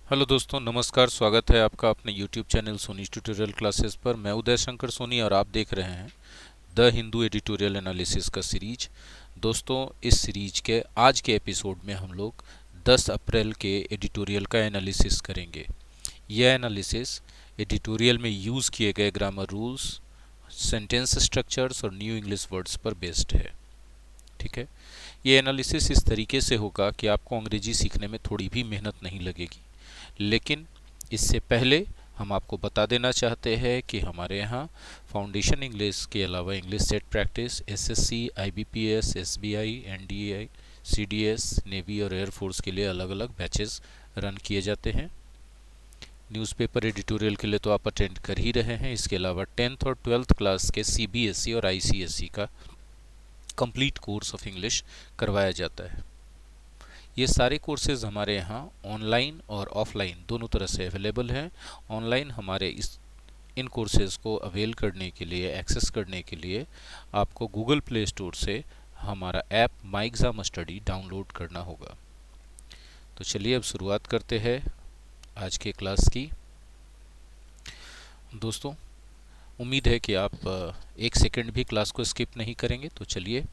Hello दोस्तों, नमस्कार। स्वागत है आपका अपने YouTube channel Soni tutorial classes पर। मैं उदय शंकर सोनी और आप देख रहे हैं द हिंदू एडिटोरियल एनालिसिस का सीरीज। दोस्तों, इस सीरीज के आज के एपिसोड में हम लोग 10 अप्रैल के एडिटोरियल का एनालिसिस करेंगे। यह एनालिसिस एडिटोरियल में यूज़ किए गए ग्रामर रूल्स, सेंटेंस स्ट्रक्चर्स और न्यू इंग्लिश वर्ड्स पर बेस्ड है। ठीक है, ये एनालिसिस इस तरीके से होगा कि आपको अंग्रेजी सीखने में थोड़ी भी मेहनत नहीं लगेगी। लेकिन इससे पहले हम आपको बता देना चाहते हैं कि हमारे यहाँ फाउंडेशन इंग्लिश के अलावा English set practice, SSC, IBPS, SBI, NDA, CDS, navy और एयरफोर्स के लिए अलग अलग बैचेस रन किए जाते हैं। न्यूज़पेपर एडिटोरियल के लिए तो आप अटेंड कर ही रहे हैं। इसके अलावा 10th और 12th क्लास के सीबीएसई और आईसीएसई का कंप्लीट कोर्स ऑफ इंग्लिश करवाया जाता है। ये सारे कोर्सेज हमारे यहाँ ऑनलाइन और ऑफलाइन दोनों तरह से अवेलेबल हैं। ऑनलाइन हमारे इन कोर्सेज़ को अवेल करने के लिए, एक्सेस करने के लिए आपको गूगल प्ले स्टोर से हमारा app my exam study download करना होगा। तो चलिए अब शुरुआत करते हैं आज के क्लास की। दोस्तों, उम्मीद है कि आप एक सेकंड भी क्लास को स्किप नहीं करेंगे। तो चलिए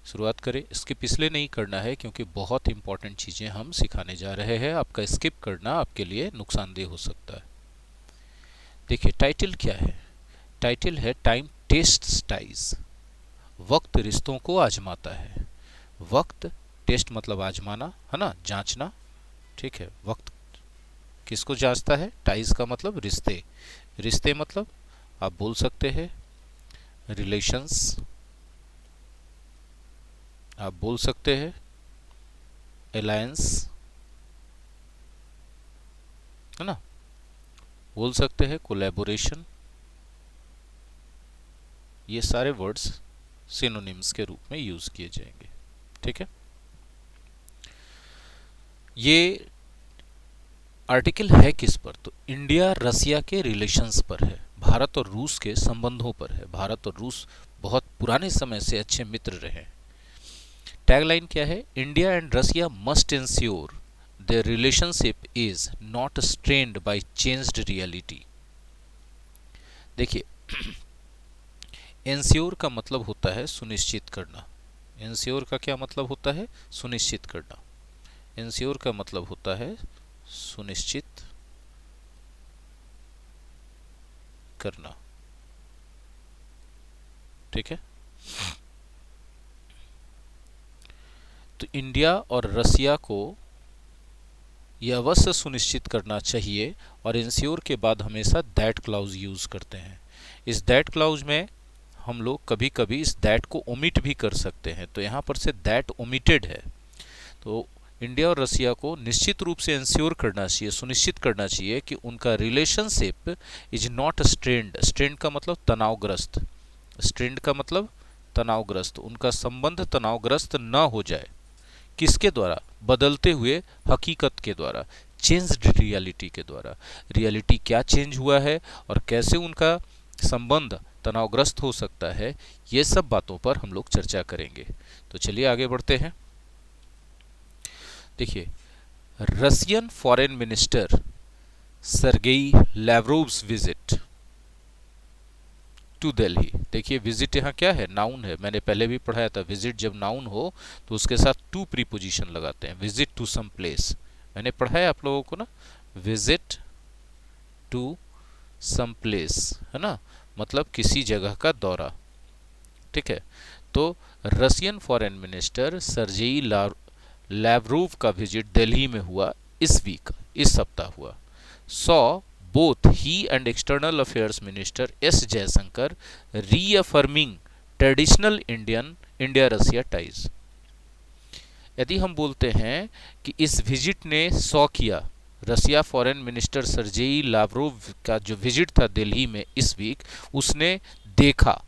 शुरुआत करें। स्किप इसलिए नहीं करना है क्योंकि बहुत इंपॉर्टेंट चीज़ें हम सिखाने जा रहे हैं। आपका स्किप करना आपके लिए नुकसानदेह हो सकता है। देखिए, टाइटल क्या है? टाइटल है टाइम टेस्ट्स टाइज। वक्त रिश्तों को आजमाता है। वक्त, टेस्ट मतलब आजमाना, है ना, जांचना। ठीक है, वक्त किसको जांचता है? टाइज का मतलब रिश्ते। रिश्ते मतलब आप बोल सकते हैं रिलेशंस, आप बोल सकते हैं अलायंस, है ना, बोल सकते हैं कोलैबोरेशन। ये सारे वर्ड्स सिनोनिम्स के रूप में यूज किए जाएंगे। ठीक है, ये आर्टिकल है किस पर? तो इंडिया रसिया के रिलेशंस पर है, भारत और रूस के संबंधों पर है। भारत और रूस बहुत पुराने समय से अच्छे मित्र रहे। टैगलाइन क्या है? India and Russia must ensure their relationship is not strained by changed reality। देखिए, इंश्योर का मतलब होता है सुनिश्चित करना। इंश्योर का क्या मतलब होता है? सुनिश्चित करना। इंश्योर का मतलब होता है सुनिश्चित करना। ठीक है, तो इंडिया और रसिया को यह अवश्य सुनिश्चित करना चाहिए, और इंश्योर के बाद हमेशा दैट क्लाउज यूज करते हैं। इस दैट क्लाउज में हम लोग कभी कभी इस दैट को ओमिट भी कर सकते हैं, तो यहाँ पर से दैट ओमिटेड है। तो इंडिया और रसिया को निश्चित रूप से इंश्योर करना चाहिए, सुनिश्चित करना चाहिए कि उनका relationship is not strained. Strained का मतलब तनावग्रस्त। स्ट्रेंड का मतलब तनावग्रस्त। उनका संबंध तनावग्रस्त न हो जाए। किसके द्वारा? बदलते हुए हकीकत के द्वारा, चेंज्ड रियलिटी के द्वारा। रियलिटी क्या चेंज हुआ है और कैसे उनका संबंध तनावग्रस्त हो सकता है, ये सब बातों पर हम लोग चर्चा करेंगे। तो चलिए आगे बढ़ते हैं। देखिए, Russian foreign minister Sergey Lavrov's visit to Delhi. देखिए, विजिट यहाँ क्या है? नाउन है। मैंने पहले भी पढ़ाया था, विजिट जब नाउन हो तो उसके साथ टू प्रीपोजिशन लगाते हैं। विजिट टू सम प्लेस, मैंने पढ़ाया आप लोगों को ना, विजिट टू सम प्लेस, है ना, मतलब किसी जगह का दौरा। ठीक है, तो Russian foreign minister Sergei Lavrov का विजिट दिल्ली में हुआ इस वीक, इस सप्ताह हुआ। Saw both he and external affairs minister S Jaishankar reaffirming traditional India Russia ties। यदि हम बोलते हैं कि इस विजिट ने सॉ किया, रसिया फॉरेन मिनिस्टर सर्जेई लावरोव का जो विजिट था दिल्ली में इस वीक, उसने देखा।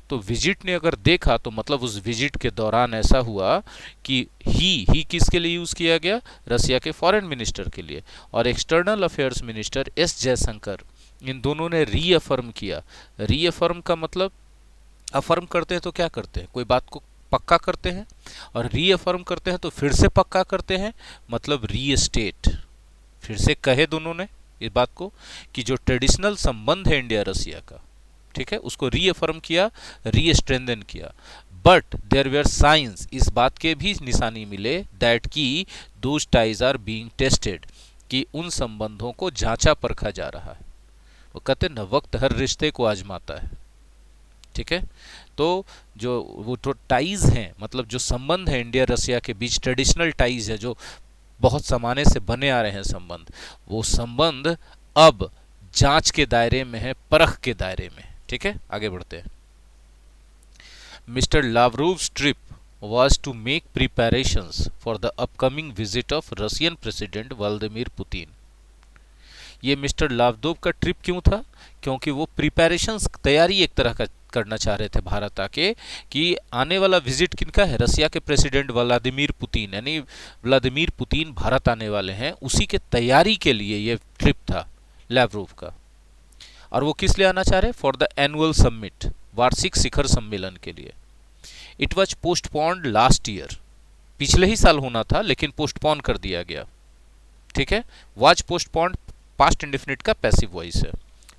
तो विजिट ने अगर देखा तो मतलब उस विजिट के दौरान ऐसा हुआ कि ही किसके लिए यूज किया गया? रसिया के फॉरेन मिनिस्टर के लिए। और external affairs minister S Jaishankar, इन दोनों ने रीअफर्म किया। रीअफर्म का मतलब, अफर्म करते हैं तो क्या करते हैं? कोई बात को पक्का करते हैं, और रीअफर्म करते हैं तो फिर से पक्का करते हैं, मतलब रीस्टेट, फिर से कहे दोनों ने इस बात को कि जो ट्रेडिशनल संबंध है इंडिया रसिया का, ठीक है, उसको रीअफर्म किया, रीस्ट्रेंथन किया। बट देयर वेयर साइंस, इस बात के भी निशानी मिले दैट की those ties are being tested, कि उन संबंधों को जांचा परखा जा रहा है। वो कहते हैं न, वक्त हर रिश्ते को आजमाता है, ठीक है। तो जो वो तो टाइज हैं, मतलब जो संबंध है इंडिया रसिया के बीच, ट्रेडिशनल टाइज है जो बहुत जमाने से बने आ रहे हैं संबंध, वो संबंध अब जांच के दायरे में है, परख के दायरे में, ठीक है। आगे बढ़ते हैं। Mister Lavrov's trip was to make preparations for the upcoming visit of Russian President Vladimir Putin। ये मिस्टर लावरोव का ट्रिप क्यों था? क्योंकि वो प्रिपरेशंस, तैयारी एक तरह का करना चाह रहे थे भारत आके, कि आने वाला विजिट किनका है? रसिया के प्रेसिडेंट व्लादिमीर पुतिन, यानी व्लादिमीर पुतिन भारत आने वाले हैं, उसी के तैयारी के लिए ये ट्रिप था लावरोव का। और वो किस लिए आना चाह रहे? फॉर द एनुअल समिट, वार्षिक शिखर सम्मेलन के लिए। It was postponed last year, पिछले ही साल होना था लेकिन पोस्टपोन कर दिया गया, ठीक है। वाज पोस्टपोन्ड पास्ट इंडेफिनिट का पैसिव वॉइस है,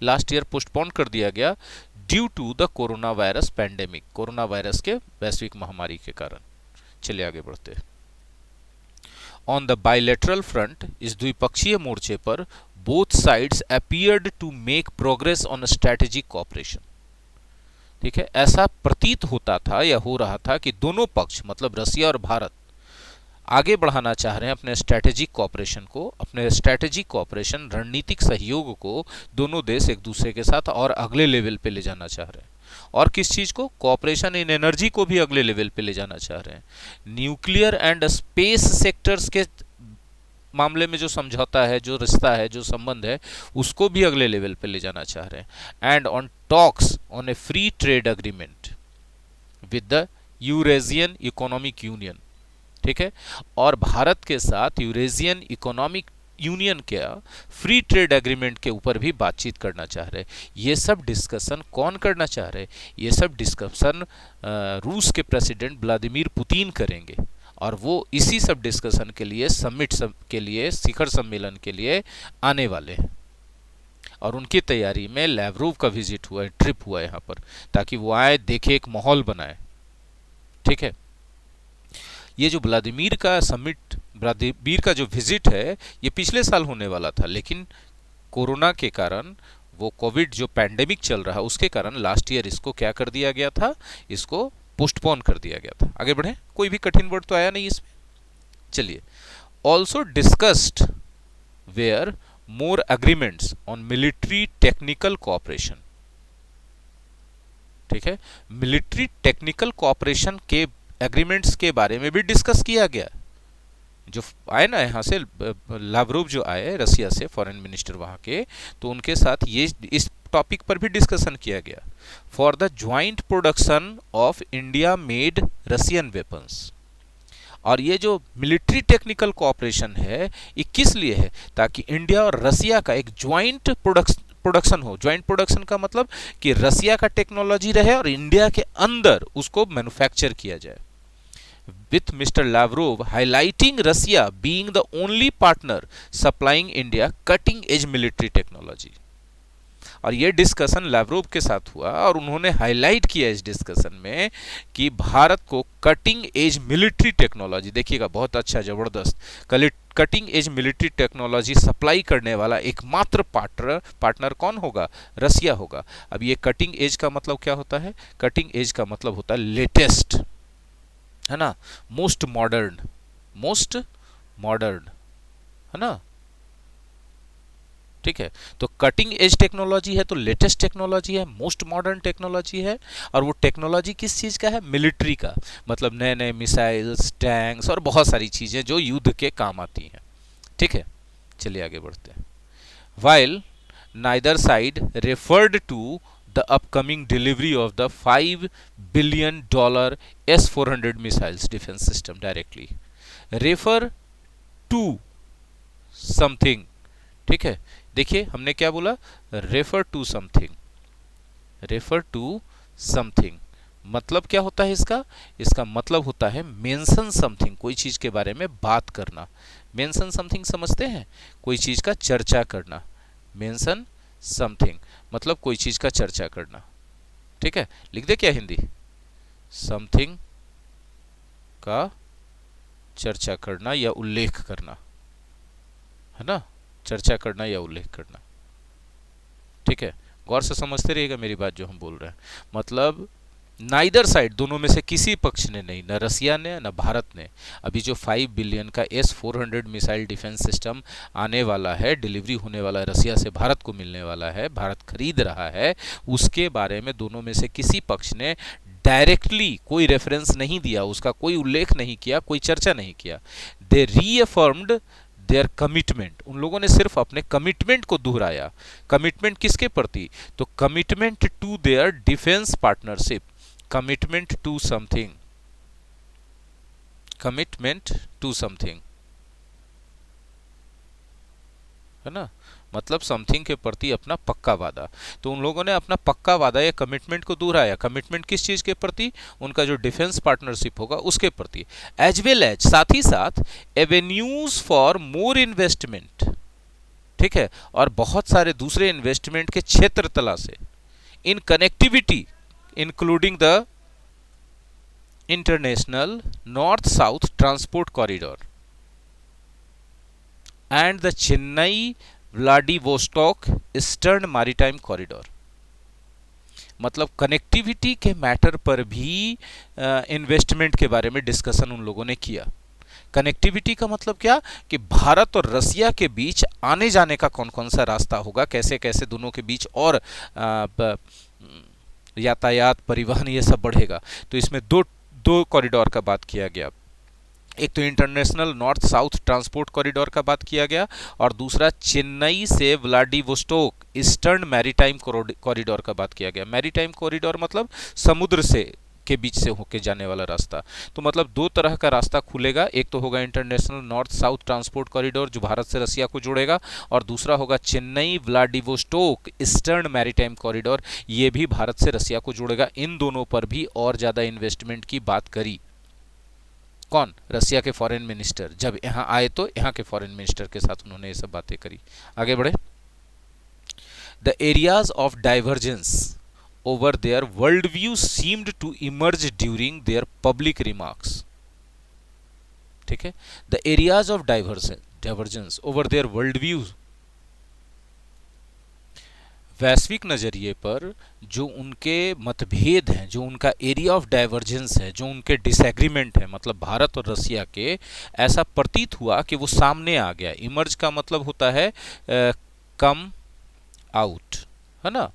लास्ट ईयर पोस्टपोन कर दिया गया due to the corona virus pandemic, corona virus के वैश्विक महामारी के कारण। चलिए आगे बढ़ते हैं। ऑन द बायलैटरल फ्रंट, इस द्विपक्षीय मोर्चे पर both sides appeared to make progress on strategic cooperation, ठीक है। ऐसा प्रतीत होता था या हो रहा था कि दोनों पक्ष, मतलब रसिया और भारत, आगे बढ़ाना चाह रहे हैं अपने स्ट्रेटेजिक कोऑपरेशन को, अपने स्ट्रेटेजिक कोऑपरेशन, रणनीतिक सहयोग को दोनों देश एक दूसरे के साथ और अगले लेवल पे ले जाना चाह रहे हैं। और किस चीज को? कोऑपरेशन इन एनर्जी को भी अगले लेवल पे ले जाना चाह रहे हैं। न्यूक्लियर एंड स्पेस सेक्टर्स के मामले में जो समझौता है, जो रिश्ता है, जो संबंध है, उसको भी अगले लेवल पे ले जाना चाह रहे हैं। And on talks on A free trade agreement with the Eurasian economic union, ठीक है। और भारत के साथ यूरेशियन इकोनॉमिक यूनियन के फ्री ट्रेड एग्रीमेंट के ऊपर भी बातचीत करना चाह रहे। ये सब डिस्कशन कौन करना चाह रहे? ये सब डिस्कशन रूस के प्रेसिडेंट व्लादिमीर पुतिन करेंगे, और वो इसी सब डिस्कशन के लिए, समिट के लिए, शिखर सम्मेलन के लिए आने वाले हैं। और उनकी तैयारी में लावरोव का विजिट हुआ है, ट्रिप हुआ है यहाँ पर, ताकि वो आए, देखे, एक माहौल बनाए, ठीक है। ये जो व्लादिमीर का समिट, व्लादिमीर का जो विजिट है, ये पिछले साल होने वाला था, लेकिन कोरोना के कारण, वो कोविड जो पैंडेमिक चल रहा है उसके कारण लास्ट ईयर इसको क्या कर दिया गया था? इसको पोस्टपोन कर दिया गया था। आगे बढ़े, कोई भी कठिन वर्ड तो आया नहीं इसमें। चलिए, also discussed were more agreements on military technical cooperation, ठीक है। मिलिट्री टेक्निकल कोऑपरेशन के एग्रीमेंट्स के बारे में भी डिस्कस किया गया। जो आए ना यहाँ से, लावरोव जो आए रसिया से, फॉरेन मिनिस्टर वहाँ के, तो उनके साथ ये इस टॉपिक पर भी डिस्कशन किया गया। For the joint production of India made Russian weapons. और ये जो मिलिट्री टेक्निकल कोऑपरेशन है, ये किस लिए है? ताकि इंडिया और रसिया का एक ज्वाइंट प्रोडक्शन हो। ज्वाइंट प्रोडक्शन का मतलब कि रसिया का टेक्नोलॉजी रहे और इंडिया के अंदर उसको मैन्युफैक्चर किया जाए। With Mr. Lavrov highlighting Russia being the only partner supplying India cutting edge military technology। और ये डिस्कशन लावरोव के साथ हुआ, और उन्होंने हाईलाइट किया इस डिस्कशन में कि भारत को कटिंग एज मिलिट्री टेक्नोलॉजी, देखिएगा बहुत अच्छा, जबरदस्त, cutting edge military technology supply करने वाला एकमात्र पार्टनर कौन होगा? रसिया होगा। अब ये कटिंग एज का मतलब क्या होता है? कटिंग एज का मतलब होता है लेटेस्ट, है ना, मोस्ट मॉडर्न, है ना, ठीक है। तो कटिंग एज टेक्नोलॉजी है तो लेटेस्ट टेक्नोलॉजी है, मोस्ट मॉडर्न टेक्नोलॉजी है। और वो टेक्नोलॉजी किस चीज़ का है? मिलिट्री का, मतलब नए नए मिसाइल्स, टैंक्स और बहुत सारी चीज़ें जो युद्ध के काम आती हैं, ठीक है। चलिए आगे बढ़ते हैं। While neither side referred to the upcoming delivery of the $5 billion S-400 missiles defense system directly, refer to something, ठीक है। देखिए हमने क्या बोला? refer to something, मतलब क्या होता है इसका? इसका मतलब होता है मेंशन समथिंग, कोई चीज के बारे में बात करना। मेंशन समथिंग समझते हैं? कोई चीज का चर्चा करना। मेंशन समथिंग मतलब कोई चीज का चर्चा करना। ठीक है, लिख दे क्या हिंदी? समथिंग का चर्चा करना या उल्लेख करना, है ना? चर्चा करना या उल्लेख करना। ठीक है, गौर से समझते रहिएगा मेरी बात जो हम बोल रहे हैं। मतलब नाइदर साइड, दोनों में से किसी पक्ष ने नहीं, न रसिया ने न भारत ने। अभी जो 5 बिलियन का S-400 मिसाइल डिफेंस सिस्टम आने वाला है, डिलीवरी होने वाला है, रसिया से भारत को मिलने वाला है, भारत खरीद रहा है, उसके बारे में दोनों में से किसी पक्ष ने डायरेक्टली कोई रेफरेंस नहीं दिया, उसका कोई उल्लेख नहीं किया, कोई चर्चा नहीं किया। दे रीअफर्म्ड देयर कमिटमेंट, उन लोगों ने सिर्फ अपने कमिटमेंट को दोहराया। कमिटमेंट किसके प्रति? तो commitment to their defence partnership, commitment to something, commitment to something, है ना? मतलब समथिंग के प्रति अपना पक्का वादा। तो उन लोगों ने अपना पक्का वादा या कमिटमेंट को दोहराया। कमिटमेंट किस चीज के प्रति? उनका जो डिफेंस पार्टनरशिप होगा उसके प्रति। एज वेल एज, साथ ही साथ, एवेन्यूज फॉर मोर इन्वेस्टमेंट, ठीक है, और बहुत सारे दूसरे इन्वेस्टमेंट के क्षेत्र तलाश से, in connectivity including the international north south transport corridor and the Chennai Vladivostok eastern maritime corridor. मतलब कनेक्टिविटी के मैटर पर भी इन्वेस्टमेंट के बारे में डिस्कशन उन लोगों ने किया। कनेक्टिविटी का मतलब क्या? कि भारत और रसिया के बीच आने जाने का कौन कौन सा रास्ता होगा, कैसे कैसे दोनों के बीच और यातायात, परिवहन, ये सब बढ़ेगा। तो इसमें दो कॉरिडोर का बात किया गया। एक तो international north south transport corridor का बात किया गया, और दूसरा चेन्नई से व्लादिवोस्टोक ईस्टर्न मैरीटाइम कॉरिडोर का बात किया गया। मैरीटाइम कॉरिडोर मतलब समुद्र से के बीच से होके जाने वाला रास्ता। तो मतलब दो तरह का रास्ता खुलेगा। एक तो होगा international north south transport corridor जो भारत से रसिया को जोड़ेगा, और दूसरा होगा Chennai Vladivostok eastern maritime corridor, ये भी भारत से रसिया को जोड़ेगा। इन दोनों पर भी और ज़्यादा इन्वेस्टमेंट की बात करी। कौन? रसिया के फॉरेन मिनिस्टर जब यहाँ आए तो यहाँ के फॉरेन मिनिस्टर के साथ उन्होंने ये सब बातें करी। आगे बढ़े। The areas of divergence over their world view seemed to emerge during their public remarks. ठीक है, the areas of divergence over their world view, वैश्विक नज़रिए पर जो उनके मतभेद हैं, जो उनका एरिया ऑफ डाइवर्जेंस है, जो उनके डिसएग्रीमेंट है, मतलब भारत और रसिया के, ऐसा प्रतीत हुआ कि वो सामने आ गया। इमर्ज का मतलब होता है कम आउट, है ना?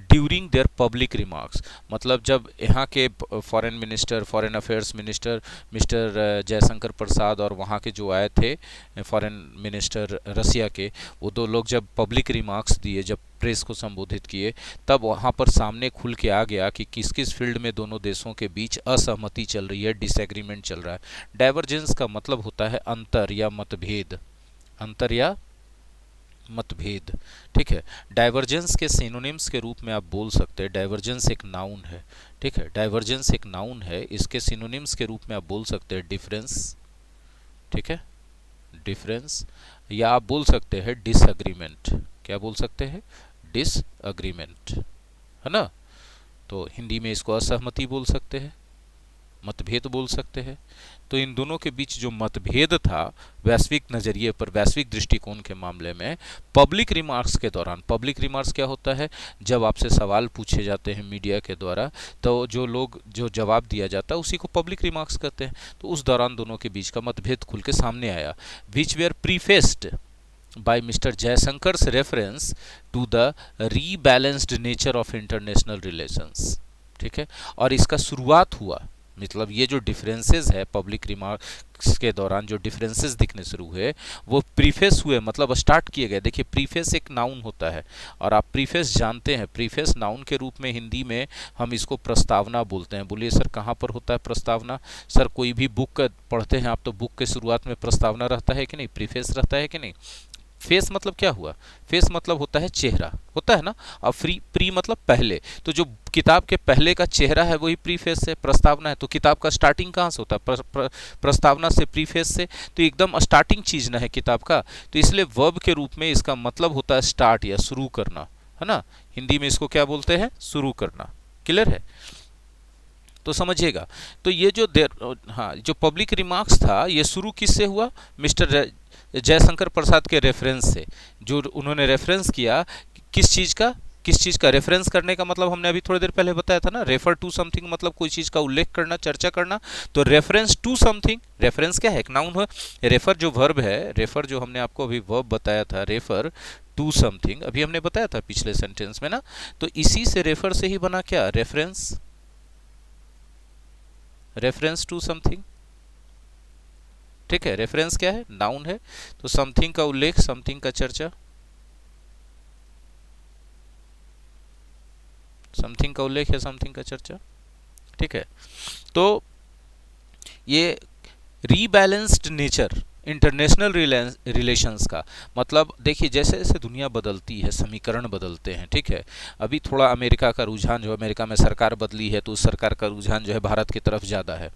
ड्यूरिंग देयर पब्लिक रिमार्क्स, मतलब जब यहाँ के foreign minister, foreign affairs minister Mister Jaishankar Prasad और वहाँ के जो आए थे फॉरेन मिनिस्टर रसिया के, वो दो लोग जब पब्लिक रिमार्क्स दिए, जब प्रेस को संबोधित किए, तब वहाँ पर सामने खुल के आ गया कि किस किस फील्ड में दोनों देशों के बीच असहमति चल रही है, डिसएग्रीमेंट चल रहा है। डाइवर्जेंस का मतलब होता है अंतर या मतभेद, अंतर या मतभेद। ठीक है, डाइवर्जेंस के सिनोनिम्स के रूप में आप बोल सकते हैं, डाइवर्जेंस एक नाउन है। ठीक है, डाइवर्जेंस एक नाउन है, इसके सिनोनिम्स के रूप में आप बोल सकते हैं डिफरेंस, ठीक है, डिफरेंस, या आप बोल सकते हैं डिसएग्रीमेंट। क्या बोल सकते हैं? डिसएग्रीमेंट, है ना? तो हिंदी में इसको असहमति बोल सकते हैं, मतभेद बोल सकते हैं। तो इन दोनों के बीच जो मतभेद था वैश्विक नज़रिए पर, वैश्विक दृष्टिकोण के मामले में, पब्लिक रिमार्क्स के दौरान, पब्लिक रिमार्क्स क्या होता है? जब आपसे सवाल पूछे जाते हैं मीडिया के द्वारा, तो जो जवाब दिया जाता है उसी को पब्लिक रिमार्क्स कहते हैं। तो उस दौरान दोनों के बीच का मतभेद खुल के सामने आया। विच where प्रीफेस्ड by Mr. Jayashankar's reference to the rebalanced nature of international relations। ठीक है, और इसका शुरुआत हुआ, मतलब ये जो डिफरेंसेस है पब्लिक रिमार्क्स के दौरान, जो डिफरेंसेस दिखने शुरू हुए वो प्रीफेस हुए, मतलब स्टार्ट किए गए। देखिए, प्रीफेस एक नाउन होता है और आप प्रीफेस जानते हैं। प्रीफेस नाउन के रूप में हिंदी में हम इसको प्रस्तावना बोलते हैं। बोलिए सर, कहाँ पर होता है प्रस्तावना? सर, कोई भी बुक पढ़ते हैं आप तो बुक के शुरुआत में प्रस्तावना रहता है कि नहीं, प्रीफेस रहता है कि नहीं? फेस मतलब क्या हुआ? फेस मतलब होता है चेहरा, होता है ना। अब प्री मतलब पहले, तो जो किताब के पहले का चेहरा है वही प्रीफेस है, प्रस्तावना है। तो किताब का स्टार्टिंग कहाँ से होता है? प्रस्तावना से, प्रीफेस से। तो एकदम स्टार्टिंग चीज ना है किताब का, तो इसलिए वर्ब के रूप में इसका मतलब होता है स्टार्ट या शुरू करना, है ना। हिंदी में इसको क्या बोलते हैं? शुरू करना। क्लियर है? तो समझिएगा। तो ये जो हाँ, जो पब्लिक रिमार्क्स था ये शुरू किससे हुआ? मिस्टर जयशंकर प्रसाद के रेफरेंस से। जो उन्होंने रेफरेंस किया किस चीज का? किस चीज का रेफरेंस करने का मतलब हमने अभी थोड़ी देर पहले बताया था ना, रेफर टू समथिंग मतलब कोई चीज का उल्लेख करना, चर्चा करना। तो रेफरेंस टू समथिंग, रेफरेंस क्या है? एक नाउन है। रेफर जो वर्ब है, रेफर जो हमने आपको अभी वर्ब बताया था, रेफर टू समथिंग अभी हमने बताया था पिछले सेंटेंस में ना। तो इसी से रेफर से ही बना क्या? Reference, reference to something. ठीक है, रेफरेंस क्या है? नाउन है। तो समथिंग का उल्लेख, समथिंग का चर्चा, समथिंग का उल्लेख है, समथिंग का चर्चा। ठीक है। तो ये रीबैलेंस्ड नेचर इंटरनेशनल रिलेशंस का मतलब, देखिए जैसे जैसे दुनिया बदलती है समीकरण बदलते हैं। ठीक है, अभी थोड़ा अमेरिका का रुझान जो, अमेरिका में सरकार बदली है तो उस सरकार का रुझान जो है भारत की तरफ ज़्यादा है।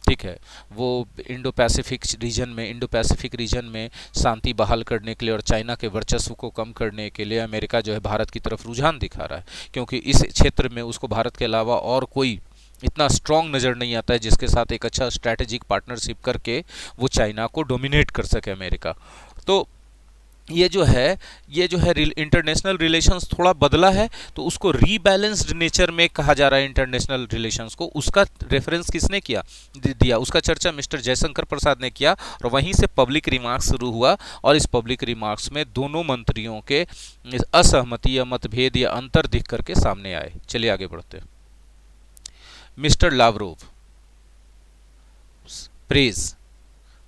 ठीक है, वो इंडो पैसिफिक रीजन में शांति बहाल करने के लिए और चाइना के वर्चस्व को कम करने के लिए अमेरिका जो है भारत की तरफ रुझान दिखा रहा है, क्योंकि इस क्षेत्र में उसको भारत के अलावा और कोई इतना स्ट्रांग नज़र नहीं आता है जिसके साथ एक अच्छा स्ट्रैटेजिक पार्टनरशिप करके वो चाइना को डोमिनेट कर सके अमेरिका। तो ये जो है इंटरनेशनल रिलेशंस थोड़ा बदला है, तो उसको रीबैलेंस्ड नेचर में कहा जा रहा है इंटरनेशनल रिलेशंस को। उसका रेफरेंस किसने किया? दिया, उसका चर्चा मिस्टर जयशंकर प्रसाद ने किया, और वहीं से पब्लिक रिमार्क्स शुरू हुआ। और इस पब्लिक रिमार्क्स में दोनों मंत्रियों के असहमति या मतभेद या अंतर दिख करके सामने आए। चलिए आगे बढ़ते हैं। Mr. Lavrov praise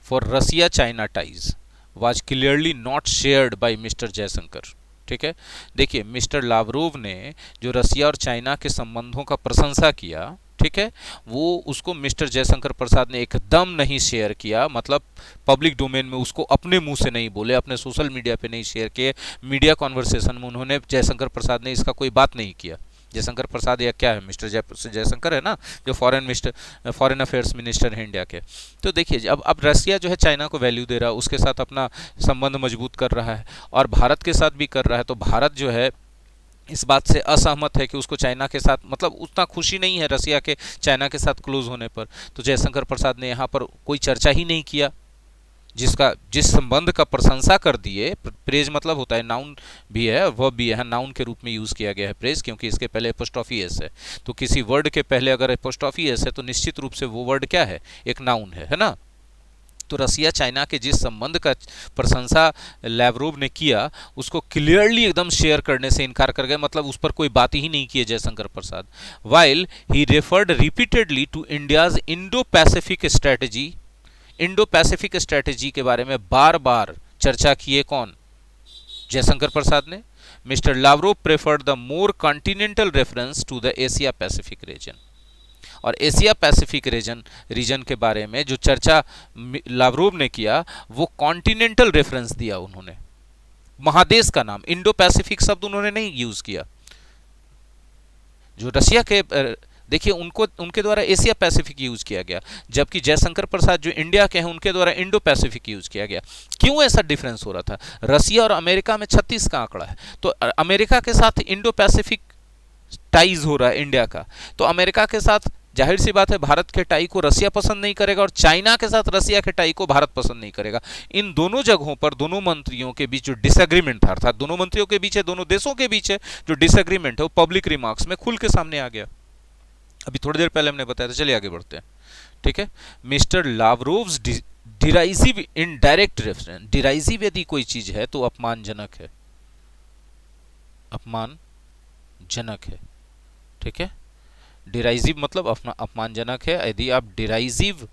for Russia-China ties was clearly not shared by Mr. Jaishankar। ठीक है, देखिए मिस्टर लावरोव ने जो रसिया और चाइना के संबंधों का प्रशंसा किया, ठीक है, वो उसको मिस्टर जयशंकर प्रसाद ने एकदम नहीं शेयर किया। मतलब पब्लिक डोमेन में उसको अपने मुंह से नहीं बोले, अपने सोशल मीडिया पे नहीं शेयर किए, मीडिया कॉन्वर्सेशन में उन्होंने, जयशंकर प्रसाद ने इसका कोई बात नहीं किया। जयशंकर प्रसाद या क्या है, मिस्टर जयशंकर है ना, जो फॉरेन अफेयर्स मिनिस्टर हैं इंडिया के। तो देखिए अब रसिया जो है चाइना को वैल्यू दे रहा है, उसके साथ अपना संबंध मजबूत कर रहा है और भारत के साथ भी कर रहा है। तो भारत जो है इस बात से असहमत है कि उसको चाइना के साथ, मतलब उतना खुशी नहीं है रसिया के चाइना के साथ क्लोज होने पर। तो जयशंकर प्रसाद ने यहाँ पर कोई चर्चा ही नहीं किया, जिस संबंध का प्रशंसा कर दिए। प्रेज मतलब होता है, नाउन भी है और वर्ब भी है, नाउन के रूप में यूज किया गया है प्रेज, क्योंकि इसके पहले एपोस्ट्रोफी एस है। तो किसी वर्ड के पहले अगर एपोस्ट्रोफी एस है तो निश्चित रूप से वो वर्ड क्या है? एक नाउन है ना। तो रसिया चाइना के जिस संबंध का प्रशंसा लैवरोव ने किया, उसको क्लियरली एकदम शेयर करने से इनकार कर गए, मतलब उस पर कोई बात ही नहीं की Jaishankar Prasad. While he referred repeatedly to India's Indo Pacific strategy, Indo Pacific strategy के बारे में बार बार चर्चा किए कौन? जयशंकर प्रसाद ने। Mister Lavrov preferred the more continental reference to the Asia Pacific region. और एशिया पैसिफिक रीजन के बारे में जो चर्चा लावरोव ने किया, वो कॉन्टिनेंटल रेफरेंस दिया उन्होंने, महादेश का नाम, इंडो पैसिफिक शब्द उन्होंने नहीं यूज किया। जो रसिया के, देखिए उनके द्वारा एशिया पैसिफिक यूज किया गया, जबकि जयशंकर प्रसाद जो इंडिया के हैं उनके द्वारा इंडो पैसिफिक यूज किया गया। क्यों ऐसा डिफरेंस हो रहा था? रसिया और अमेरिका में 36 का आंकड़ा है, तो अमेरिका के साथ इंडो पैसिफिक टाइज हो रहा है इंडिया का। तो अमेरिका के साथ जाहिर सी बात है भारत के टाई को रसिया पसंद नहीं करेगा, और चाइना के साथ रसिया के टाई को भारत पसंद नहीं करेगा। इन दोनों जगहों पर दोनों मंत्रियों के बीच जो डिसएग्रीमेंट था, अर्थात दोनों मंत्रियों के बीच है, दोनों देशों के बीच है जो डिसएग्रीमेंट है, वो पब्लिक रिमार्क्स में खुल के सामने आ गया। अभी थोड़ी देर पहले हमने बताया था। चलिए आगे बढ़ते हैं। ठीक है, मिस्टर लावरोव्स डिराइजिव इनडायरेक्ट रेफरेंस, डिराइजिव यदि कोई चीज है तो अपमानजनक है, अपमानजनक है। ठीक है, डिराइजिव मतलब अपमानजनक है। यदि आप डिराइजिव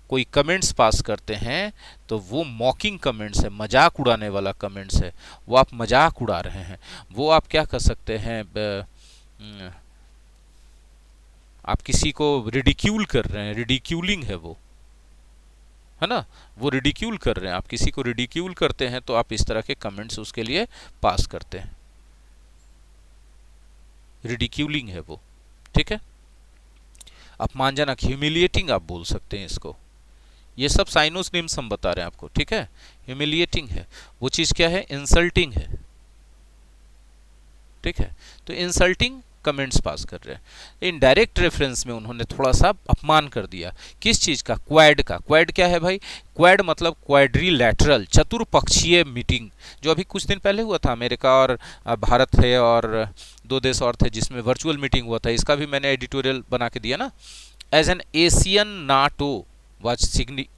कोई कमेंट्स पास करते हैं तो वो मॉकिंग कमेंट्स है, मजाक उड़ाने वाला कमेंट्स है, वो आप मजाक उड़ा रहे हैं, वो आप क्या कर सकते हैं, आप किसी को रिडिक्यूल कर रहे हैं, रिडिक्यूलिंग है वो, है ना, वो रिडिक्यूल कर रहे हैं, आप किसी को रिडिक्यूल करते हैं तो आप इस तरह के कमेंट्स उसके लिए पास करते हैं, रिडिक्यूलिंग है वो, ठीक है। अपमानजनक, ह्यूमिलिएटिंग आप बोल सकते हैं इसको। ये सब साइनोनिम्स हम बता रहे हैं आपको, ठीक है। ह्यूमिलिएटिंग है वो चीज, क्या है, इंसल्टिंग है, ठीक है। तो इंसल्टिंग कमेंट्स पास कर रहे हैं। इनडायरेक्ट रेफरेंस में उन्होंने थोड़ा सा अपमान कर दिया, किस चीज का, क्वाड का। क्वाड क्या है भाई, क्वाड मतलब क्वाड्रिलैटरल, चतुर्पक्षीय मीटिंग, जो अभी कुछ दिन पहले हुआ था, अमेरिका और भारत थे और दो देश और थे, जिसमें वर्चुअल मीटिंग हुआ था। इसका भी मैंने एडिटोरियल बना के दिया ना। As an Asian NATO was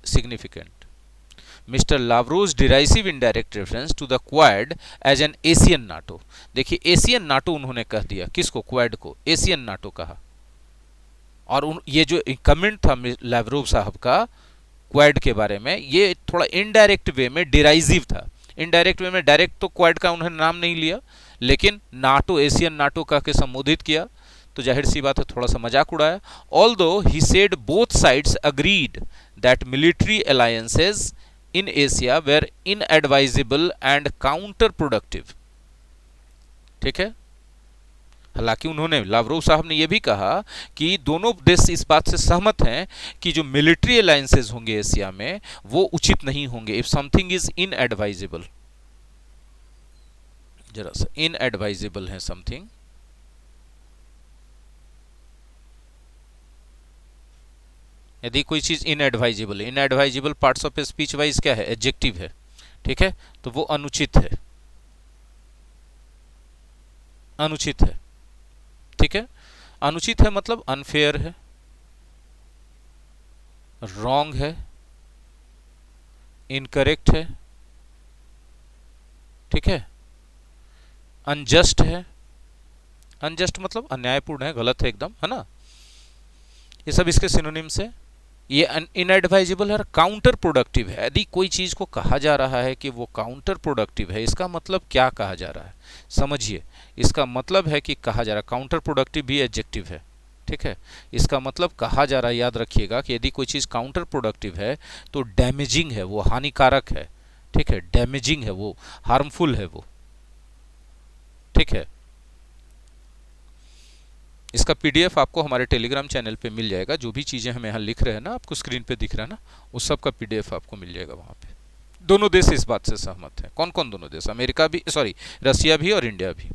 significant. Mr. Lavrov's derisive indirect reference to the Quad as an Asian NATO. देखिए एशियन नाटो उन्होंने कह दिया, किसको, क्वाड को एशियन नाटो कहा। और ये जो कमेंट था लावरोव साहब का क्वाड के बारे में, ये थोड़ा इनडायरेक्ट वे में डिराइजिव था। इनडायरेक्ट वे में, डायरेक्ट तो क्वाड का उन्होंने नाम नहीं लिया, लेकिन नाटो, एशियन नाटो कह के संबोधित किया, तो जाहिर सी बात है थोड़ा सा मजाक उड़ाया। Although he said both sides agreed that military alliances in Asia were inadvisable and counter productive, ठीक है। हालांकि उन्होंने, लावरोव साहब ने यह भी कहा कि दोनों देश इस बात से सहमत हैं कि जो मिलिट्री अलायंसेज होंगे एशिया में वो उचित नहीं होंगे। इफ समथिंग इज इनएडवाइजेबल, जरा सा इनएडवाइजेबल है समथिंग, यदि कोई चीज इनएडवाइजेबल है, इनएडवाइजेबल पार्ट्स ऑफ स्पीच वाइज क्या है, एडजेक्टिव है, ठीक है, तो वो अनुचित है, अनुचित है, ठीक है। अनुचित है मतलब अनफेयर है, रॉन्ग है, इनकरेक्ट है, ठीक है, अनजस्ट है। अनजस्ट मतलब अन्यायपूर्ण है, गलत है एकदम, है ना। ये सब इसके सिनोनिम्स है। ये इनएडवाइजेबल है, काउंटर प्रोडक्टिव है। यदि कोई चीज को कहा जा रहा है कि वो काउंटर प्रोडक्टिव है, इसका मतलब क्या कहा जा रहा है, समझिए। इसका मतलब है कि कहा जा रहा है, काउंटर प्रोडक्टिव भी एडजेक्टिव है, ठीक है। इसका मतलब कहा जा रहा है, याद रखिएगा कि यदि कोई चीज काउंटर प्रोडक्टिव है तो डैमेजिंग है, वो हानिकारक है, ठीक है, डैमेजिंग है, वो हार्मफुल है वो, ठीक है। इसका पीडीएफ आपको हमारे टेलीग्राम चैनल पे मिल जाएगा। जो भी चीजें हम यहाँ लिख रहे हैं ना, आपको स्क्रीन पे दिख रहा है ना, उस सब का पीडीएफ आपको मिल जाएगा वहां पे। दोनों देश इस बात से सहमत हैं। कौन कौन दोनों देश, अमेरिका भी, सॉरी, रसिया भी और इंडिया भी।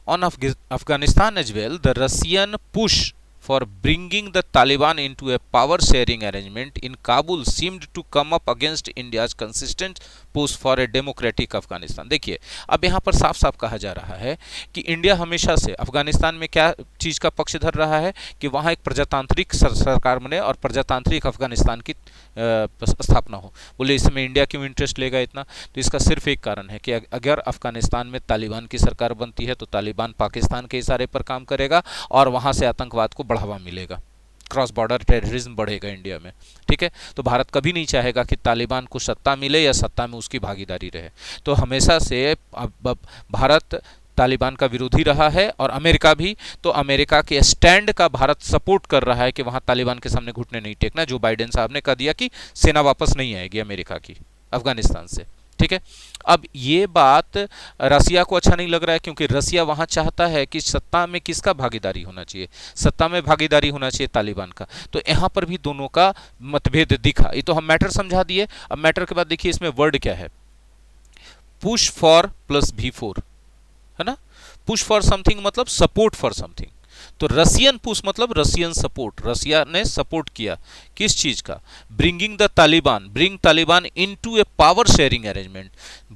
On Afghanistan as well, the Russian push for bringing the Taliban into a power sharing arrangement in Kabul seemed to come up against India's consistent push for a democratic Afghanistan। देखिए अब यहाँ पर साफ साफ कहा जा रहा है कि इंडिया हमेशा से अफगानिस्तान में क्या चीज का पक्ष धर रहा है कि वहाँ एक प्रजातांत्रिक सरकार बने और प्रजातांत्रिक अफगानिस्तान की स्थापना हो। बोले इसमें इंडिया क्यों इंटरेस्ट लेगा इतना, तो इसका सिर्फ एक कारण है कि अगर अफगानिस्तान में तालिबान की सरकार बनती है तो तालिबान पाकिस्तान के इशारे पर काम करेगा और वहां से आतंकवाद को बढ़ावा मिलेगा, क्रॉस बॉर्डर टेररिज्म बढ़ेगा इंडिया में, ठीक है। तो भारत कभी नहीं चाहेगा कि तालिबान को सत्ता मिले या सत्ता में उसकी भागीदारी रहे। तो हमेशा से भारत तालिबान का विरोधी रहा है और अमेरिका भी। तो अमेरिका के स्टैंड का भारत सपोर्ट कर रहा है कि वहां तालिबान के सामने घुटने नहीं टेकना। जो बाइडेन साहब ने कह दिया कि सेना वापस नहीं आएगी अमेरिका की अफगानिस्तान से, ठीक है। अब ये बात रसिया को अच्छा नहीं लग रहा है, क्योंकि रसिया वहां चाहता है कि सत्ता में किसका भागीदारी होना चाहिए, सत्ता में भागीदारी होना चाहिए तालिबान का। तो यहां पर भी दोनों का मतभेद दिखा। ये तो हम मैटर समझा दिए। अब मैटर के बाद देखिए इसमें वर्ड क्या है, पुश फॉर प्लस V4, है ना। पुश फॉर समथिंग मतलब सपोर्ट फॉर समथिंग। तो रसियन पुश मतलब रसियन सपोर्ट, रसिया ने सपोर्ट किया किस चीज का, bringing the Taliban, bring Taliban into A power sharing arrangement.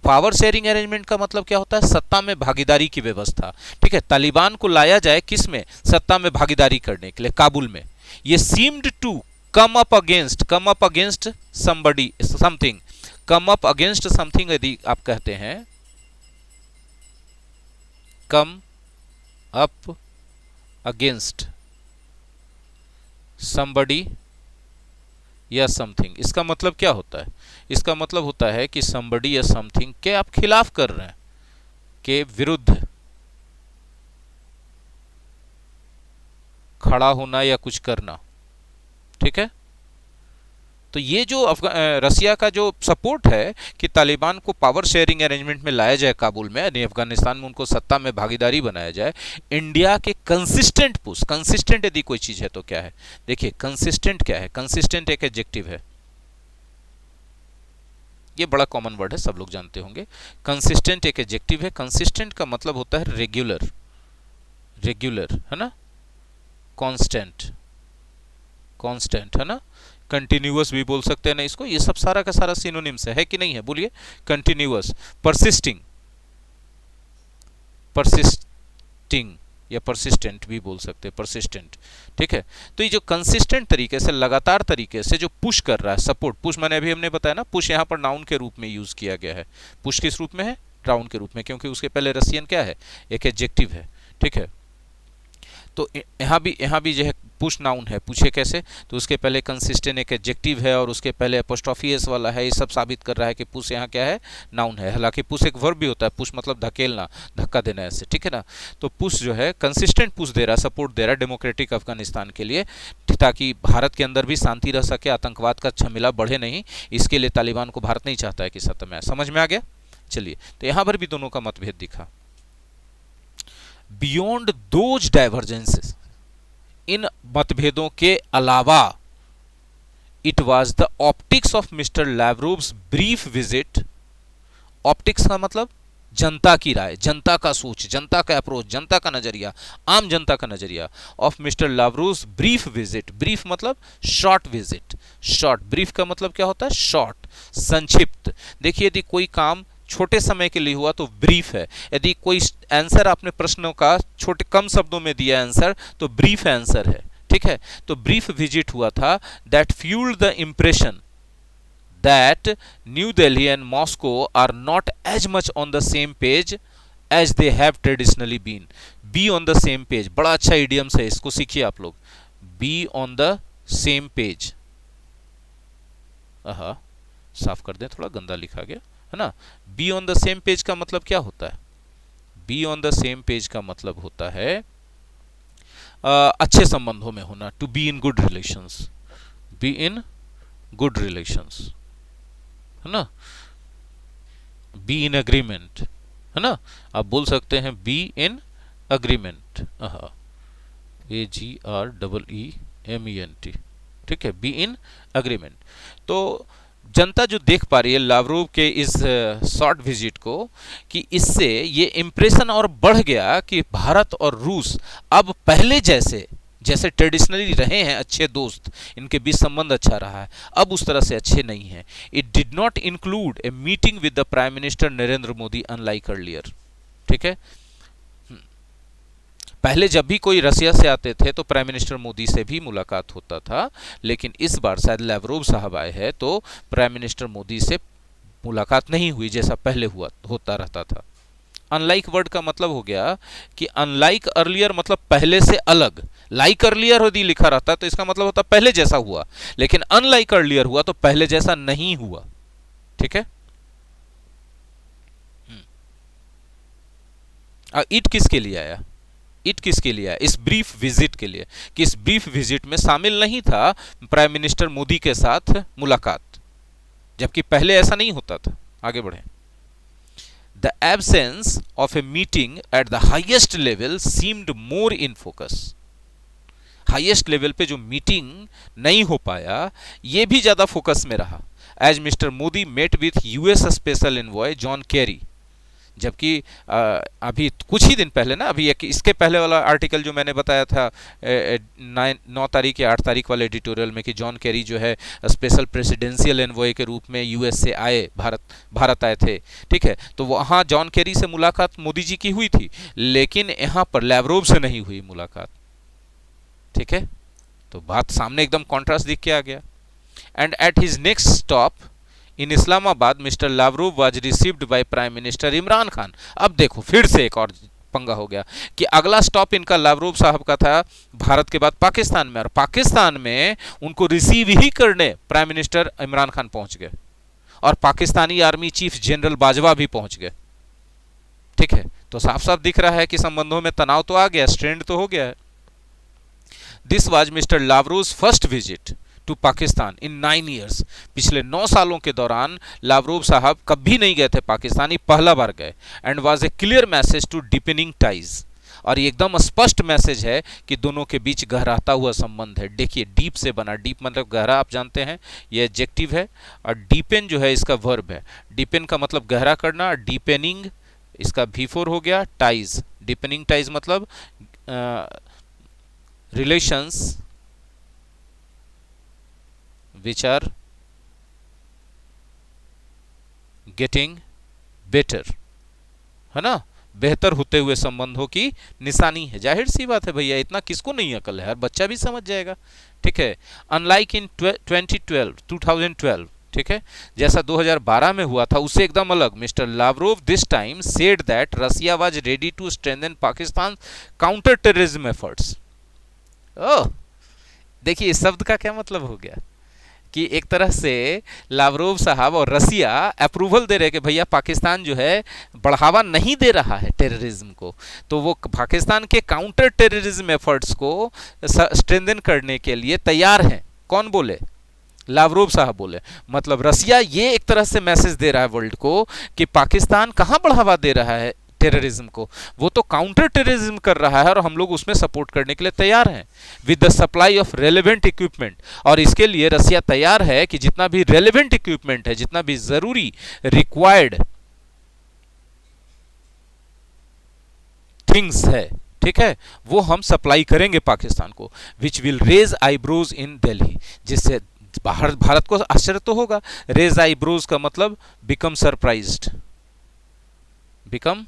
Power sharing arrangement का मतलब क्या होता है, सत्ता में भागीदारी की व्यवस्था, ठीक है। तालिबान को लाया जाए किस में, सत्ता में भागीदारी करने के लिए काबुल में। ये seemed to come up against somebody something, come up against something यदि आप कहते हैं, कम अप अगेंस्ट somebody या समथिंग, इसका मतलब क्या होता है, इसका मतलब होता है कि somebody या समथिंग के आप खिलाफ कर रहे हैं, के विरुद्ध खड़ा होना या कुछ करना, ठीक है। तो ये जो रसिया का जो सपोर्ट है कि तालिबान को पावर शेयरिंग अरेंजमेंट में लाया जाए काबुल में, यानी अफगानिस्तान में उनको सत्ता में भागीदारी बनाया जाए, इंडिया के कंसिस्टेंट पुश, कंसिस्टेंट यदि कोई चीज है तो क्या है, देखिए कंसिस्टेंट क्या है, कंसिस्टेंट एक एडजेक्टिव है, ये बड़ा कॉमन वर्ड है, सब लोग जानते होंगे। कंसिस्टेंट एक एडजेक्टिव है, कंसिस्टेंट का मतलब होता है रेगुलर, रेगुलर है ना, कांस्टेंट, कांस्टेंट है ना, कंटिन्यूअस भी बोल सकते हैं ना इसको, ये सब सारा का सारा सिनोनिम्स है कि नहीं है, बोलिए। कंटिन्यूअस, परसिस्टिंग, परसिस्टिंग या परसिस्टेंट भी बोल सकते हैं, परसिस्टेंट, ठीक है। तो ये जो कंसिस्टेंट तरीके से, लगातार तरीके से जो पुश कर रहा है, सपोर्ट, पुश माने अभी हमने बताया ना, पुश यहाँ पर नाउन के रूप में यूज किया गया है। पुश किस रूप में है, नाउन के रूप में, क्योंकि उसके पहले रसियन क्या है, एक एडजेक्टिव है, ठीक है। तो यहाँ भी जो है पुश नाउन है, पूछे कैसे, तो उसके पहले कंसिस्टेंट एक एडजेक्टिव है और उसके पहले अपोस्ट्रोफी एस वाला है, ये सब साबित कर रहा है कि पुश यहाँ क्या है, नाउन है। हालांकि पुश एक वर्ब भी होता है, पुश मतलब धकेलना, धक्का देना, ऐसे, ठीक है ना। तो पुश जो है कंसिस्टेंट पुश दे रहा है, सपोर्ट दे रहा है डेमोक्रेटिक अफगानिस्तान के लिए, ताकि भारत के अंदर भी शांति रह सके, आतंकवाद का झमेला बढ़े नहीं, इसके लिए तालिबान को भारत नहीं चाहता है कि सत्ता में आए। समझ में आ गया। चलिए, तो यहाँ पर भी दोनों का मतभेद दिखा। बियॉन्ड दोज डाइवर्जेंसेस, इन मतभेदों के अलावा, it was the optics of Mister Lavrov's brief visit, optics का मतलब जनता की राय, जनता का सोच, जनता का अप्रोच, जनता का नजरिया, आम जनता का नजरिया, of Mister Lavrov's brief visit, brief मतलब शॉर्ट विजिट, शॉर्ट, ब्रीफ का मतलब क्या होता है, शॉर्ट, संक्षिप्त। देखिए, यदि कोई काम छोटे समय के लिए हुआ तो ब्रीफ है, यदि कोई आंसर आपने प्रश्नों का छोटे कम शब्दों में दिया आंसर तो ब्रीफ आंसर है, ठीक है। तो ब्रीफ विजिट हुआ था, that fuelled the impression that New Delhi and Moscow are not as much on the same page as they have traditionally been. Be on the same page, बड़ा अच्छा इडियम्स है, इसको सीखिए आप लोग, be on the same page. साफ कर दें, थोड़ा गंदा लिखा गया है ना। Be on the same page का मतलब क्या होता है, be on the same page का मतलब होता है अच्छे संबंधों में होना, to be in good relations, be in good relations, है ना, बी इन एग्रीमेंट, है ना। आप बोल सकते हैं बी इन अग्रीमेंट, AGREEMENT, ठीक है, बी इन अग्रीमेंट। तो जनता जो देख पा रही है लावरोव के इस शॉर्ट विजिट को, कि इससे ये इंप्रेशन और बढ़ गया कि भारत और रूस अब पहले जैसे, जैसे ट्रेडिशनली रहे हैं अच्छे दोस्त, इनके बीच संबंध अच्छा रहा है, अब उस तरह से अच्छे नहीं हैं। It did not include a meeting with the prime minister Narendra Modi unlike earlier, ठीक है। पहले जब भी कोई रसिया से आते थे तो प्राइम मिनिस्टर मोदी से भी मुलाकात होता था, लेकिन इस बार शायद लैवरोव साहब आए हैं तो प्राइम मिनिस्टर मोदी से मुलाकात नहीं हुई जैसा पहले होता रहता था। अनलाइक वर्ड का मतलब हो गया कि अनलाइक अर्लियर मतलब पहले से अलग, लाइक अर्लियर यदि लिखा रहता तो इसका मतलब होता पहले जैसा हुआ, लेकिन अनलाइक अर्लियर हुआ तो पहले जैसा नहीं हुआ, ठीक है। इट किसके लिए आया, इट किसके लिए आया, इस ब्रीफ विजिट के लिए, कि इस ब्रीफ विजिट में शामिल नहीं था प्राइम मिनिस्टर मोदी के साथ मुलाकात, जबकि पहले ऐसा नहीं होता था। आगे बढ़े। The absence of a meeting at the highest level seemed more in focus, highest level पे जो मीटिंग नहीं हो पाया ये भी ज्यादा फोकस में रहा। As mister Modi met with US special envoy John Kerry, जबकि अभी कुछ ही दिन पहले ना, अभी एक इसके पहले वाला आर्टिकल जो मैंने बताया था 9 तारीख या 8 तारीख वाले एडिटोरियल में, कि जॉन कैरी जो है स्पेशल प्रेसिडेंशियल एनवॉय के रूप में यूएस से आए, भारत आए थे, ठीक है। तो वहाँ जॉन कैरी से मुलाकात मोदी जी की हुई थी, लेकिन यहाँ पर लैवरोव से नहीं हुई मुलाकात, ठीक है। तो बात सामने एकदम कॉन्ट्रास्ट दिख के आ गया। And at his next stop in Islamabad mister Lavrov was received by prime minister Imran Khan. अब देखो फिर से एक और पंगा हो गया कि अगला स्टॉप इनका लावरोव साहब का था भारत के बाद पाकिस्तान में, और पाकिस्तान में उनको रिसीव ही करने प्राइम मिनिस्टर इमरान खान पहुंच गए, और Pakistani army chief general Bajwa भी पहुंच गए, ठीक है। तो साफ साफ दिख रहा है कि संबंधों में तनाव तो आ गया, स्ट्रेंड तो हो गया है। This was Mister Lavrov's first visit to Pakistan in 9 years. पिछले 9 सालों के दौरान लावरोव साहब कभी नहीं गए थे पाकिस्तान, ये पहला बार गए। And was a clear message to deepening ties, और ये एकदम स्पष्ट मैसेज है कि दोनों के बीच गहराता हुआ संबंध है। देखिए डीप से बना, डीप मतलब गहरा, आप जानते हैं ये एडजेक्टिव है, और डीपेन जो है इसका वर्ब है। डीपेन का मतलब गहरा करना, डीपेनिंग इसका V4 हो गया, टाइज, डीपेनिंग टाइज मतलब relations which are getting better, है ना, बेहतर होते हुए संबंधों की निशानी है। जाहिर सी बात है भैया, इतना किसको नहीं अकल है, हर बच्चा भी समझ जाएगा। ठीक है, अनलाइक इन 2012, ठीक है, जैसा 2012 में हुआ था उससे एकदम अलग। Mister Lavrov this time said that Russia was ready to strengthen Pakistan counter terrorism efforts. Oh, देखिए इस शब्द का क्या मतलब हो गया कि एक तरह से लावरोव साहब और रसिया अप्रूवल दे रहे कि भैया पाकिस्तान जो है बढ़ावा नहीं दे रहा है टेररिज्म को, तो वो पाकिस्तान के काउंटर टेररिज्म एफर्ट्स को स्ट्रेंथन करने के लिए तैयार हैं। कौन बोले? लावरोव साहब बोले। मतलब रसिया ये एक तरह से मैसेज दे रहा है वर्ल्ड को कि पाकिस्तान कहाँ बढ़ावा दे रहा है टेररिज्म को, वो तो काउंटर टेररिज्म कर रहा है और हम लोग उसमें सपोर्ट करने के लिए तैयार हैं with the supply of relevant equipment. और इसके लिए रसिया तैयार है कि जितना भी रेलेवेंट इक्विपमेंट है, जितना भी जरूरी रिक्वायर्ड थिंग्स है, ठीक है, वो हम सप्लाई करेंगे पाकिस्तान को, विच विल रेज आईब्रोज इन दिल्ली, जिससे भारत को आश्चर्य तो होगा। रेज आईब्रोज का मतलब बिकम सरप्राइज्ड, बिकम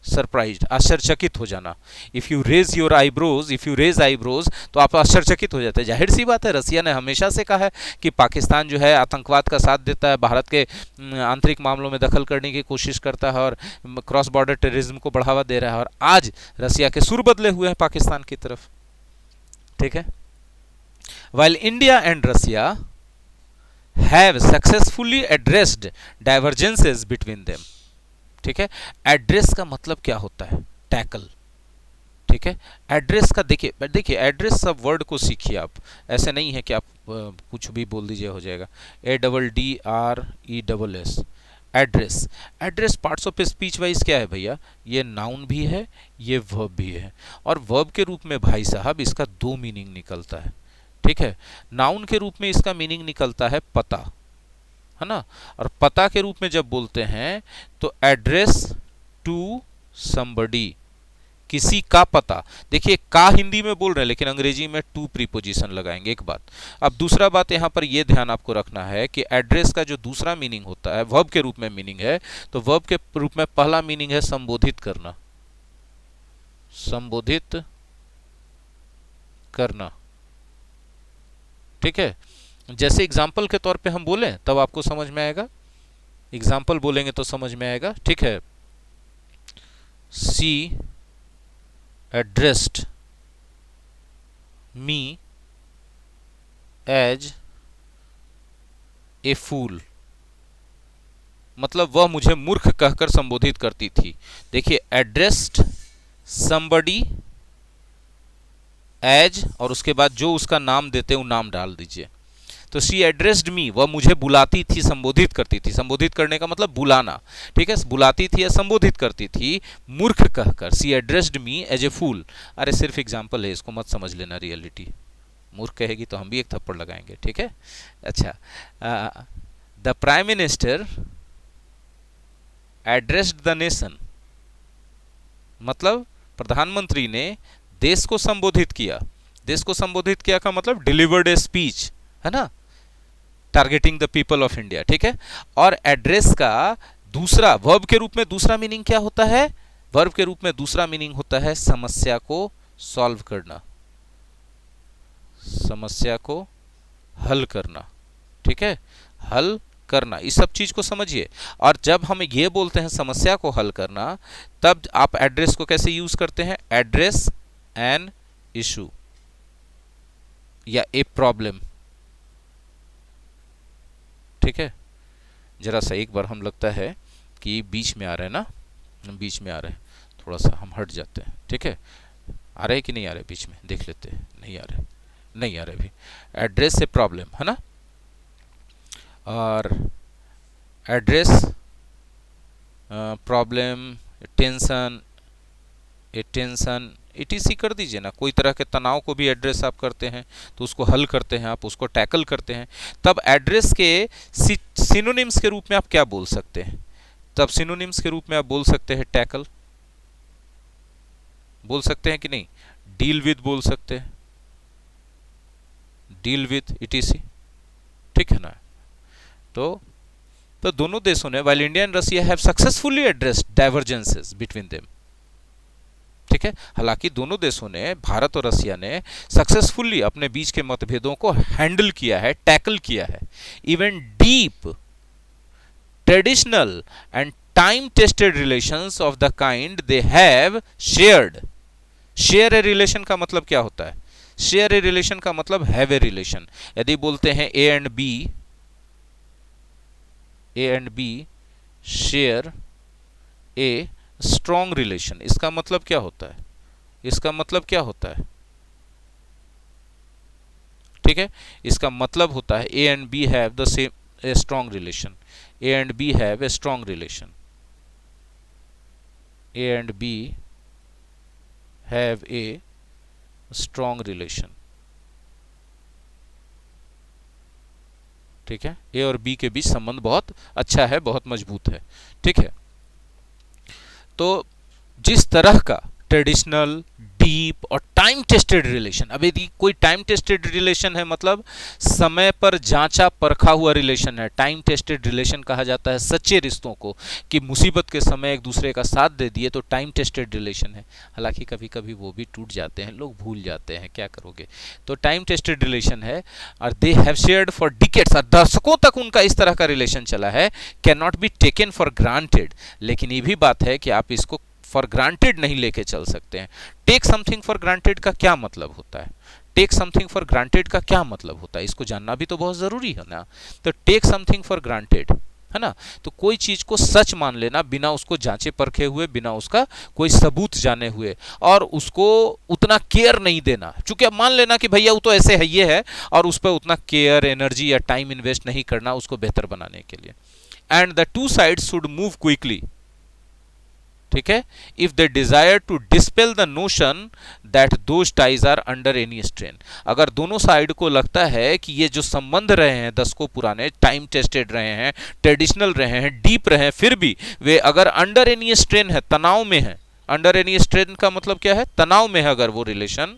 सरप्राइज्ड, आश्चर्यचकित हो जाना। If you raise your eyebrows, if you raise eyebrows तो आप आश्चर्यचकित हो जाते हैं। जाहिर सी बात है, रसिया ने हमेशा से कहा है कि पाकिस्तान जो है आतंकवाद का साथ देता है, भारत के आंतरिक मामलों में दखल करने की कोशिश करता है और क्रॉस बॉर्डर टेररिज्म को बढ़ावा दे रहा है, और आज रसिया के सुर बदले हुए हैं पाकिस्तान की तरफ। ठीक है, while India and Russia have successfully addressed divergences between them। ठीक है, एड्रेस का मतलब क्या होता है? टैकल। ठीक है, एड्रेस का देखिए एड्रेस सब वर्ड को सीखिए आप, ऐसे नहीं है कि आप कुछ भी बोल दीजिए हो जाएगा। ADDRESS, address. Address parts of speech wise क्या है भैया? ये नाउन भी है, ये वर्ब भी है, और वर्ब के रूप में भाई साहब इसका 2 मीनिंग निकलता है। ठीक है, नाउन के रूप में इसका मीनिंग निकलता है पता, है ना, और पता के रूप में जब बोलते हैं तो एड्रेस टू समबडी, किसी का पता। देखिए का हिंदी में बोल रहे हैं लेकिन अंग्रेजी में टू प्रीपोजिशन लगाएंगे, एक बात। अब दूसरा बात यहां पर यह ध्यान आपको रखना है कि एड्रेस का जो दूसरा मीनिंग होता है वर्ब के रूप में मीनिंग है, तो वर्ब के रूप में पहला मीनिंग है संबोधित करना, संबोधित करना। ठीक है, जैसे एग्जाम्पल के तौर पे हम बोलें तब आपको समझ में आएगा, एग्जाम्पल बोलेंगे तो समझ में आएगा। ठीक है, सी एड्रेस्ड मी एज ए फूल, मतलब वह मुझे मूर्ख कहकर संबोधित करती थी। देखिए एड्रेस्ड समबडी एज, और उसके बाद जो उसका नाम देते हैं वो नाम डाल दीजिए। तो शी एड्रेस्ड मी, वह मुझे बुलाती थी, संबोधित करती थी। संबोधित करने का मतलब बुलाना। ठीक है, बुलाती थी या संबोधित करती थी मूर्ख कहकर। She addressed me as a fool. अरे सिर्फ एग्जाम्पल है, इसको मत समझ लेना रियलिटी। मूर्ख कहेगी तो हम भी एक थप्पड़ लगाएंगे। ठीक है, अच्छा, the prime minister addressed the nation, मतलब प्रधानमंत्री ने देश को संबोधित किया। देश को संबोधित किया का मतलब डिलीवर्ड ए स्पीच, है ना, targeting the people of India. ठीक है, और एड्रेस का दूसरा वर्ब के रूप में दूसरा मीनिंग क्या होता है? वर्ब के रूप में दूसरा मीनिंग होता है समस्या को सॉल्व करना, समस्या को हल करना। ठीक है, हल करना, इस सब चीज को समझिए। और जब हम ये बोलते हैं समस्या को हल करना, तब आप एड्रेस को कैसे यूज करते हैं? एड्रेस एन इशू या ए प्रॉब्लम। ठीक है, जरा सा एक बार हम लगता है कि बीच में आ रहे हैं ना, बीच में आ रहे हैं, थोड़ा सा हम हट जाते हैं। ठीक है, आ रहे हैं कि नहीं आ रहे? बीच में देख लेते हैं, नहीं आ रहे। नहीं आ रहे अभी। एड्रेस से प्रॉब्लम है ना, और address problem, tension, tension etc कर दीजिए ना। कोई तरह के तनाव को भी एड्रेस आप करते हैं तो उसको हल करते हैं, आप उसको टैकल करते हैं। तब एड्रेस के सिनोनिम्स के रूप में आप क्या बोल सकते हैं? तब सिनोनिम्स के रूप में आप बोल सकते हैं टैकल, बोल सकते हैं कि नहीं? डील विद बोल सकते हैं, डील विद etc, ठीक है ना। तो दोनों देशों ने, while India and Russia have successfully addressed divergences between them, ठीक है, हालांकि दोनों देशों ने, भारत और रसिया ने सक्सेसफुली अपने बीच के मतभेदों को हैंडल किया है, टैकल किया है। Even deep, traditional and time tested relations of the kind they have shared. Share a relation का मतलब क्या होता है? शेयर ए रिलेशन का मतलब हैव ए रिलेशन। यदि बोलते हैं A and B share a strong relation, इसका मतलब क्या होता है? इसका मतलब क्या होता है? ठीक है, इसका मतलब होता है A and B have the same a strong relation, A and B have a strong relation, A and B have a strong relation. ठीक है, ए और बी के बीच संबंध बहुत अच्छा है, बहुत मजबूत है। ठीक है, तो जिस तरह का ट्रेडिशनल, डीप और टाइम टेस्टेड रिलेशन, अब यदि कोई टाइम टेस्टेड रिलेशन है मतलब समय पर जांचा परखा हुआ रिलेशन है, टाइम टेस्टेड रिलेशन कहा जाता है सच्चे रिश्तों को, कि मुसीबत के समय एक दूसरे का साथ दे दिए तो टाइम टेस्टेड रिलेशन है। हालांकि कभी कभी वो भी टूट जाते हैं, लोग भूल जाते हैं, क्या करोगे। तो टाइम टेस्टेड रिलेशन है और they have shared for decades, दशकों तक उनका इस तरह का रिलेशन चला है, can not be taken for granted. लेकिन ये भी बात है कि आप इसको फॉर ग्रांटेड नहीं लेके चल सकते हैं। टेक समथिंग फॉर ग्रांटेड का क्या मतलब होता है? टेक समथिंग फॉर ग्रांटेड का क्या मतलब होता है, इसको जानना भी तो बहुत जरूरी है ना। तो टेक समथिंग फॉर ग्रांटेड है ना, तो कोई चीज को सच मान लेना बिना उसको जांचे परखे हुए, बिना उसका कोई सबूत जाने हुए, और उसको उतना केयर नहीं देना। चूंकि अब मान लेना कि भैया वो तो ऐसे है, ये है, और उस पर उतना केयर, एनर्जी या टाइम इन्वेस्ट नहीं करना उसको बेहतर बनाने के लिए। And the two sides should move quickly, ठीक है, if they desire to dispel the notion that those ties are under any strain. अगर दोनों साइड को लगता है कि ये जो संबंध रहे हैं दशकों पुराने, टाइम टेस्टेड रहे हैं, ट्रेडिशनल रहे हैं, डीप रहे हैं, फिर भी वे अगर अंडर एनी स्ट्रेन है, तनाव में है। अंडर एनी स्ट्रेन का मतलब क्या है? तनाव में है अगर वो रिलेशन,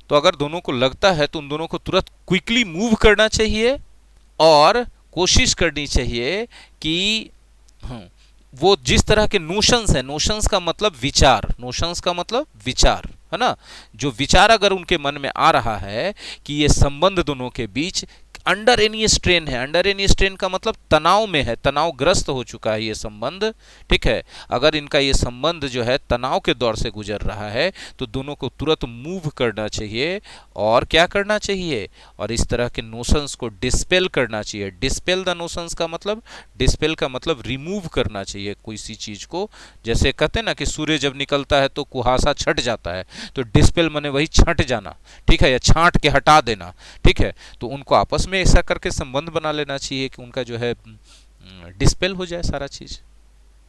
तो अगर दोनों को लगता है तो उन दोनों को तुरंत क्विकली मूव करना चाहिए और कोशिश करनी चाहिए कि वो जिस तरह के नोशंस है, नोशंस का मतलब विचार, नोशंस का मतलब विचार है ना, जो विचार अगर उनके मन में आ रहा है कि ये संबंध दोनों के बीच अंडर एनी स्ट्रेन है, अंडर एनी स्ट्रेन का मतलब तनाव में है, तनावग्रस्त हो चुका है ये संबंध, ठीक है, अगर इनका ये संबंध जो है तनाव के दौर से गुजर रहा है तो दोनों को तुरंत मूव करना चाहिए और क्या करना चाहिए, और इस तरह के नोशंस को डिस्पेल करना चाहिए। डिस्पेल द नोशंस का मतलब, डिस्पेल का मतलब रिमूव करना चाहिए कोई सी चीज को। जैसे कहते हैं ना कि सूर्य जब निकलता है तो कुहासा छट जाता है, तो डिस्पेल माने वही छट जाना, ठीक है, या छांट के हटा देना, ठीक है। तो उनको आपस में ऐसा करके संबंध बना लेना चाहिए कि उनका जो है डिस्पेल हो जाए सारा चीज,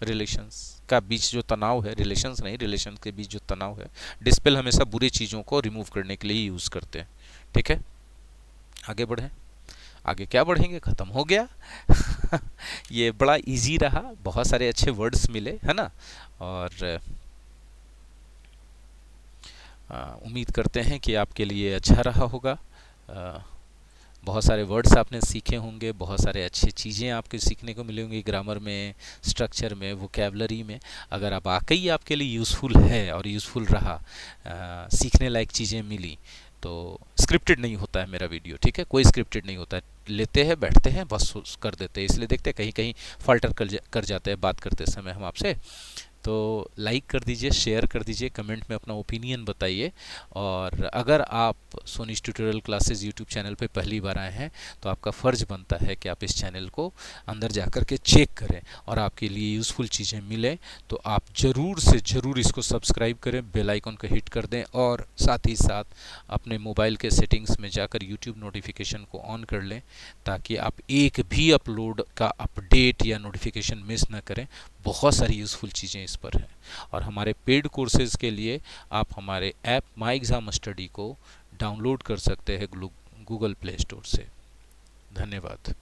रिलेशंस का बीच जो तनाव है, रिलेशंस नहीं, रिलेशंस के बीच जो तनाव है। डिस्पेल हमेशा बुरी चीजों को रिमूव करने के लिए यूज करते हैं, ठीक है। आगे बढ़े, आगे क्या बढ़ेंगे, खत्म हो गया। ये बड़ा इजी रहा, बहुत सारे अच्छे वर्ड्स मिले है ना, और उम्मीद करते हैं कि आपके लिए अच्छा रहा होगा। बहुत सारे वर्ड्स आपने सीखे होंगे, बहुत सारे अच्छी चीज़ें आपको सीखने को मिली होंगी, ग्रामर में, स्ट्रक्चर में, वोकैबलरी में। अगर आप वाकई आपके लिए यूज़फुल है और यूज़फुल रहा, सीखने लायक चीज़ें मिली, तो स्क्रिप्टेड नहीं होता है मेरा वीडियो, ठीक है, कोई स्क्रिप्टेड नहीं होता है, लेते हैं, बैठते हैं, बस कर देते हैं। इसलिए देखते हैं कहीं कहीं फाल्टर कर जाते हैं बात करते समय हम आपसे। तो लाइक कर दीजिए, शेयर कर दीजिए, कमेंट में अपना ओपिनियन बताइए। और अगर आप सोनीज ट्यूटोरियल क्लासेस यूट्यूब चैनल पे पहली बार आए हैं तो आपका फ़र्ज़ बनता है कि आप इस चैनल को अंदर जा कर के चेक करें और आपके लिए यूज़फुल चीज़ें मिलें तो आप ज़रूर से ज़रूर इसको सब्सक्राइब करें, बेल आइकन को हिट कर दें और साथ ही साथ अपने मोबाइल के सेटिंग्स में जाकर यूट्यूब नोटिफिकेशन को ऑन कर लें ताकि आप एक भी अपलोड का अपडेट या नोटिफिकेशन मिस ना करें। बहुत सारी यूज़फुल चीज़ें इस पर हैं। और हमारे पेड कोर्सेज़ के लिए आप हमारे ऐप माई एग्ज़ाम स्टडी को डाउनलोड कर सकते हैं गूगल प्ले स्टोर से। धन्यवाद।